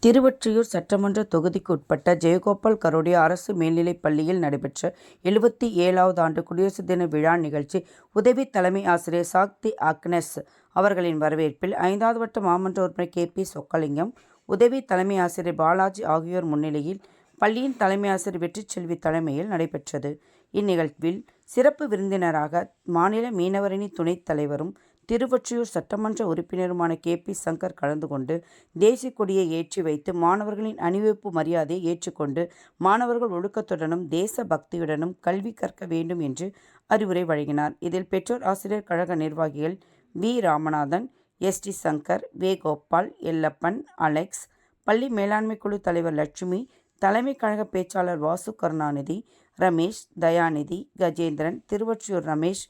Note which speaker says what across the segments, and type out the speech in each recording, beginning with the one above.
Speaker 1: திருவொற்றியூர் சட்டமன்ற தொகுதிக்கு உட்பட்ட ஜெயகோபால் கரோடியா அரசு மேல்நிலைப் பள்ளியில் நடைபெற்ற 77வது ஆண்டு குடியரசு தின விழா நிகழ்ச்சி உதவி தலைமை ஆசிரியர் சாக்தி ஆக்னஸ் அவர்களின் வரவேற்பில் 5வது வட்ட மாமன்ற உறுப்பினர் கே.பி. சொக்கலிங்கம், உதவி தலைமை ஆசிரியர் பாலாஜி ஆகியோர் முன்னிலையில் பள்ளியின் தலைமை ஆசிரியர் வெற்றிச்செல்வி தலைமையில் நடைபெற்றது. இந்நிகழ்வில் சிறப்பு விருந்தினராக மாநில மீனவரணி துணைத் தலைவரும் திருவொற்றியூர் சட்டமன்ற உறுப்பினருமான கே.பி. சங்கர் கலந்து கொண்டு தேசிய கொடியை ஏற்றி வைத்து மாணவர்களின் அணிவகுப்பு மரியாதையை ஏற்றுக்கொண்டு மாணவர்கள் ஒழுக்கத்துடனும் தேச பக்தியுடனும் கல்வி கற்க வேண்டும் என்று அறிவுரை வழங்கினார். இதில் பெற்றோர் ஆசிரியர் கழக நிர்வாகிகள் வி. ராமநாதன், எஸ்.டி. சங்கர், வே. கோபால், எல்லப்பன், அலெக்ஸ், பள்ளி மேலாண்மை குழு தலைவர் லட்சுமி, தலைமை கழக பேச்சாளர் வாசு கருணாநிதி, ரமேஷ், தயாநிதி, கஜேந்திரன், திருவொற்றியூர் ரமேஷ்,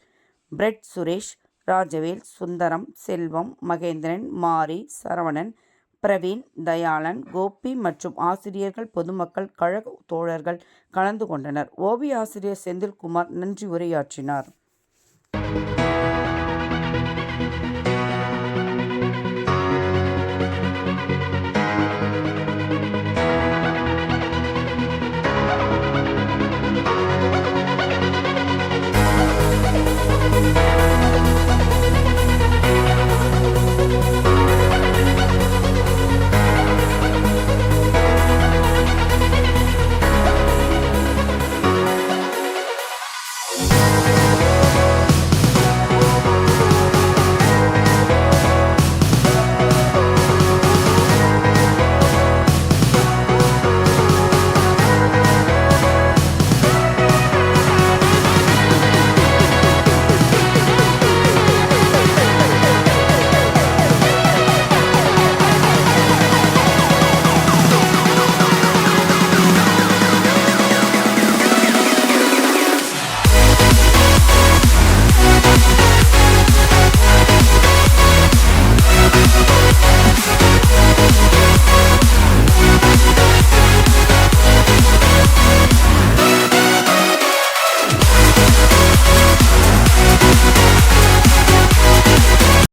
Speaker 1: பிரெட் சுரேஷ், ராஜவேல், சுந்தரம், செல்வம், மகேந்திரன், மாரி, சரவணன், பிரவீன், தயாளன், கோபி மற்றும் ஆசிரியர்கள், பொதுமக்கள், கழக தோழர்கள் கலந்து கொண்டனர். ஓவிய ஆசிரியர் செந்தில்குமார் நன்றி உரையாற்றினார்.